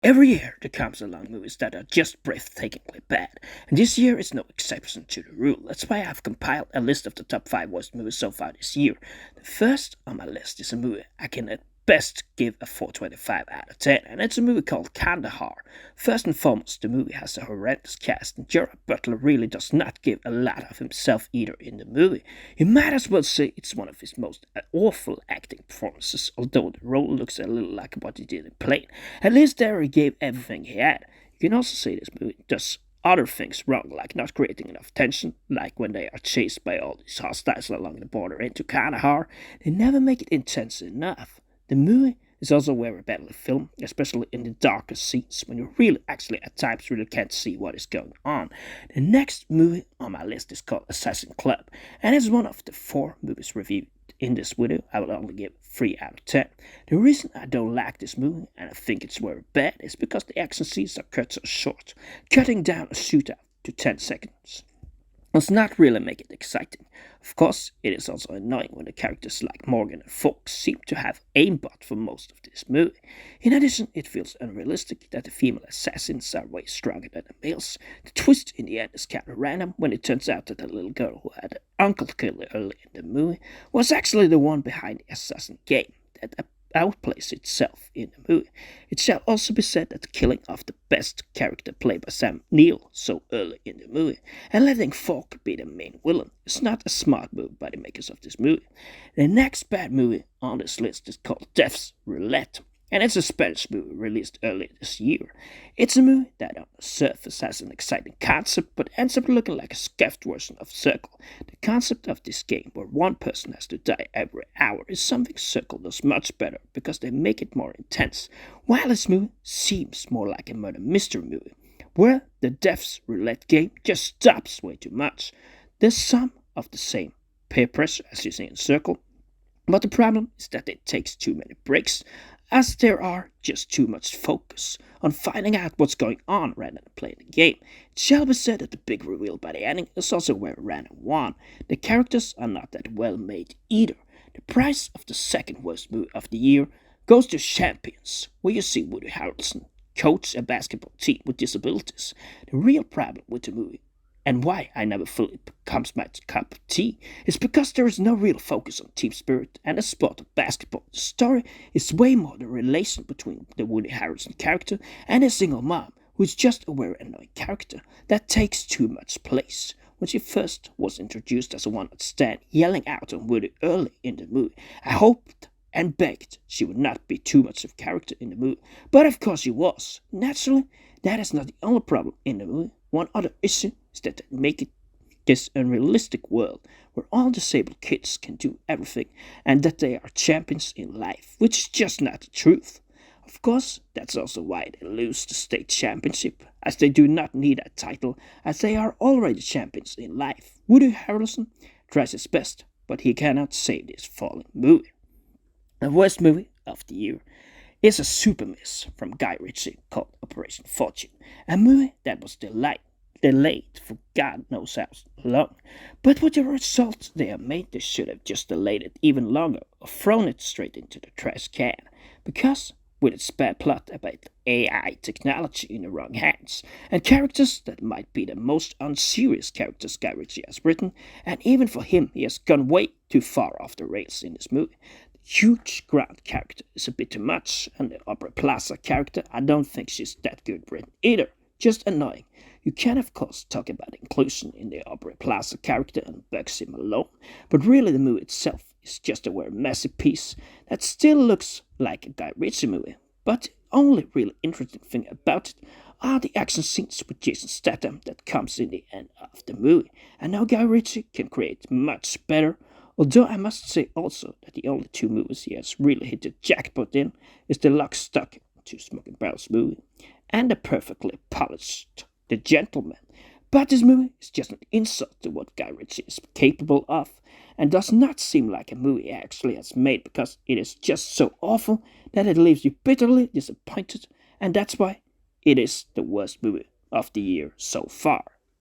Every year there comes along movies that are just breathtakingly bad, and this year is no exception to the rule. That's why I've compiled a list of the top 5 worst movies so far this year. The first on my list is a movie I can at best give a 4.25 out of 10, and it's a movie called Kandahar. First and foremost, the movie has a horrendous cast, and Gerard Butler really does not give a lot of himself either in the movie. You might as well say it's one of his most awful acting performances, although the role looks a little like what he did in Plane. At least there he gave everything he had. You can also say this movie does other things wrong, like not creating enough tension, like when they are chased by all these hostiles along the border into Kandahar. They never make it intense enough. The movie is also very badly filmed, especially in the darker scenes, when you really actually at times really can't see what is going on. The next movie on my list is called Assassin Club, and it's one of the 4 movies reviewed in this video. I will only give 3 out of 10. The reason I don't like this movie, and I think it's very bad, is because the action scenes are cut so short. Cutting down a shootout to 10 seconds does not really make it exciting. Of course, it is also annoying when the characters like Morgan and Fox seem to have aimbot for most of this movie. In addition, it feels unrealistic that the female assassins are way stronger than the males. The twist in the end is kind of random when it turns out that the little girl who had an uncle killed early in the movie was actually the one behind the assassin game that outplays itself in the movie. It shall also be said that the killing of the best character played by Sam Neill so early in the movie and letting Falk be the main villain is not a smart move by the makers of this movie. The next bad movie on this list is called Death's Roulette, and it's a Spanish movie released earlier this year. It's a movie that on the surface has an exciting concept, but ends up looking like a scuffed version of Circle. The concept of this game, where one person has to die every hour, is something Circle does much better because they make it more intense, while this movie seems more like a murder mystery movie, where the Death's Roulette game just stops way too much. There's some of the same peer pressure as you see in Circle, but the problem is that it takes too many breaks, as there are just too much focus on finding out what's going on rather than playing the game. It shall be said that the big reveal by the ending is also a very random one. The characters are not that well made either. The prize of the second worst movie of the year goes to Champions, where you see Woody Harrelson coach a basketball team with disabilities. The real problem with the movie, and why I never fully becomes my cup of tea, is because there is no real focus on team spirit and the sport of basketball. The story is way more the relation between the Woody Harrelson character and a single mom, who is just a very annoying character that takes too much place. When she first was introduced as a one-night stand, yelling out on Woody early in the movie, I hoped and begged she would not be too much of character in the movie, but of course she was. Naturally, that is not the only problem in the movie. One other issue is that they make it this unrealistic world where all disabled kids can do everything and that they are champions in life, which is just not the truth. Of course, that's also why they lose the state championship, as they do not need a title, as they are already champions in life. Woody Harrelson tries his best, but he cannot save this falling movie. The worst movie of the year is a super miss from Guy Ritchie called Operation Fortune, a movie that was delayed for God knows how long. But with the result they have made, they should have just delayed it even longer or thrown it straight into the trash can. Because with its bad plot about AI technology in the wrong hands, and characters that might be the most unserious characters Guy Ritchie has written, and even for him, he has gone way too far off the rails in this movie. The huge grand character is a bit too much, and the Aubrey Plaza character, I don't think she's that good written either. Just annoying. You can of course talk about inclusion in the Aubrey Plaza character and Bugsy Malone, but really the movie itself is just a very messy piece that still looks like a Guy Ritchie movie. But the only really interesting thing about it are the action scenes with Jason Statham that comes in the end of the movie. And now Guy Ritchie can create much better, although I must say also that the only 2 movies he has really hit the jackpot in is the Lock, Stock, and 2 Smoking Barrels movie and the perfectly polished The Gentleman. But this movie is just an insult to what Guy Ritchie is capable of, and does not seem like a movie he actually has made, because it is just so awful that it leaves you bitterly disappointed, and that's why it is the worst movie of the year so far.